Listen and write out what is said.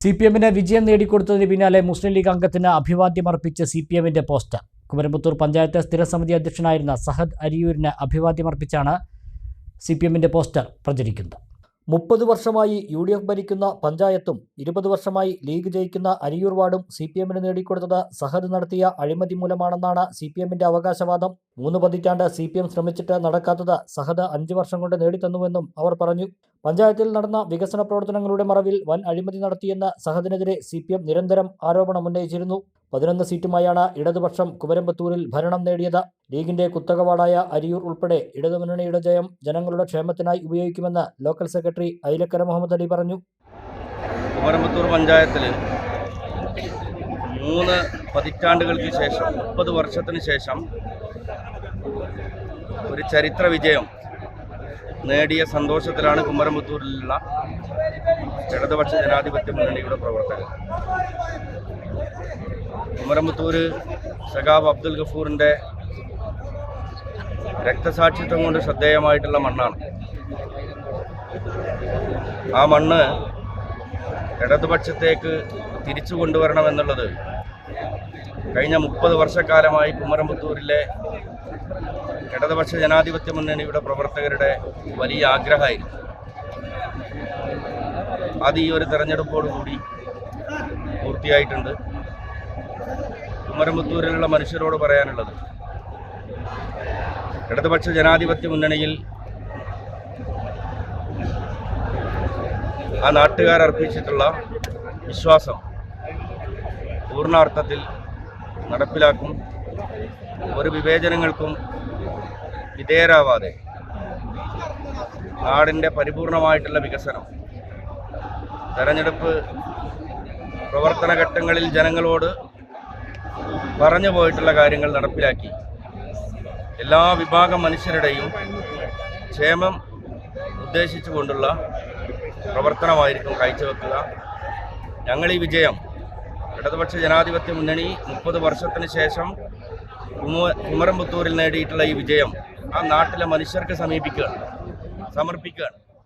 സിപിഎമ്മിന് വിജയം നേടിക്കൊടുത്തതിന് പിന്നാലെ മുസ്ലിം ലീഗ് അംഗത്തിന് അഭിവാദ്യമർപ്പിച്ച് സിപിഎമ്മിന്റെ പോസ്റ്റർ. കുമരംപുത്തൂർ പഞ്ചായത്ത് സ്ഥിരസമിതി അധ്യക്ഷനായിരുന്ന സഹദ് അരിയൂരിന് അഭിവാദ്യമർപ്പിച്ചാണ് സിപിഎമ്മിന്റെ പോസ്റ്റർ പ്രചരിക്കുന്നത്. 30 വർഷമായി UDF ഭരിക്കുന്ന പഞ്ചായത്തും 20 വർഷമായി ലീഗ് ജയിക്കുന്ന അരിയൂർ വാർഡും സിപിഎമ്മിന് നേടിക്കൊടുത്തത് സഹദ് നടത്തിയ അഴിമതി മൂലമാണെന്നാണ് സിപിഎമ്മിന്റെ അവകാശവാദം. 3 പതിറ്റാണ്ട് സിപിഎം ശ്രമിച്ചിട്ട് നടക്കാത്തത് സഹദ് 5 വർഷം കൊണ്ട് നേടിത്തന്നുവെന്നും അവർ പറഞ്ഞു. പഞ്ചായത്തിൽ നടന്ന വികസന പ്രവർത്തനങ്ങളുടെ മറവിൽ വൻ അഴിമതി നടത്തിയെന്ന് സഹദിനെതിരെ സിപിഎം നിരന്തരം ആരോപണം ഉന്നയിച്ചിരുന്നു. 11 സീറ്റുമായാണ് ഇടതുപക്ഷം കുമരംപുത്തൂരിൽ ഭരണം നേടിയത്. ലീഗിന്റെ കുത്തകവാടായ അരിയൂർ ഉൾപ്പെടെ ഇടതുമുന്നണിയുടെ ജയം ജനങ്ങളുടെ ക്ഷേമത്തിനായി ഉപയോഗിക്കുമെന്ന് ലോക്കൽ സെക്രട്ടറി ഐലക്കര മുഹമ്മദ് അലി പറഞ്ഞു. കുമരംപുത്തൂർ പഞ്ചായത്തിൽ 3 പതിറ്റാണ്ടുകൾക്ക് ശേഷം 30 വർഷത്തിന് ശേഷം ഒരു ചരിത്ര വിജയം നേടിയ സന്തോഷത്തിലാണ് കുമരംപുത്തൂരിലുള്ള ഇടതുപക്ഷ ജനാധിപത്യ മുന്നണിയുടെ പ്രവർത്തകർ. കുമരംപുത്തൂർ സഖാവ് അബ്ദുൽ ഗഫൂറിൻ്റെ രക്തസാക്ഷിത്വം കൊണ്ട് ശ്രദ്ധേയമായിട്ടുള്ള മണ്ണാണ്. ആ മണ്ണ് ഇടതുപക്ഷത്തേക്ക് തിരിച്ചു കൊണ്ടുവരണമെന്നുള്ളത് കഴിഞ്ഞ 30 വർഷക്കാലമായി കുമരംപുത്തൂരിലെ ഇടതുപക്ഷ ജനാധിപത്യ മുന്നണിയുടെ പ്രവർത്തകരുടെ വലിയ ആഗ്രഹമായിരുന്നു. അത് ഈ ഒരു തെരഞ്ഞെടുപ്പോടുകൂടി പൂർത്തിയായിട്ടുണ്ട്. കുമരംപുത്തൂരിലുള്ള മനുഷ്യരോട് പറയാനുള്ളത്, ഇടതുപക്ഷ ജനാധിപത്യ മുന്നണിയിൽ ആ നാട്ടുകാരർപ്പിച്ചിട്ടുള്ള വിശ്വാസം പൂർണ്ണാർത്ഥത്തിൽ നടപ്പിലാക്കും. ഒരു വിവേചനങ്ങൾക്കും വിധേയരാവാതെ നാടിൻ്റെ പരിപൂർണമായിട്ടുള്ള വികസനം തെരഞ്ഞെടുപ്പ് പ്രവർത്തന ഘട്ടങ്ങളിൽ ജനങ്ങളോട് പറഞ്ഞു പോയിട്ടുള്ള കാര്യങ്ങൾ നടപ്പിലാക്കി എല്ലാ വിഭാഗം മനുഷ്യരുടെയും ക്ഷേമം ഉദ്ദേശിച്ചുകൊണ്ടുള്ള പ്രവർത്തനമായിരിക്കും കാഴ്ചവെക്കുക. ഞങ്ങൾ ഈ വിജയം ഇടതുപക്ഷ ജനാധിപത്യ മുന്നണി 30 വർഷത്തിന് ശേഷം കുമരംപുത്തൂരിൽ നേടിയിട്ടുള്ള ഈ വിജയം ആ നാട്ടിലെ മനുഷ്യർക്ക് സമർപ്പിക്കുകയാണ്.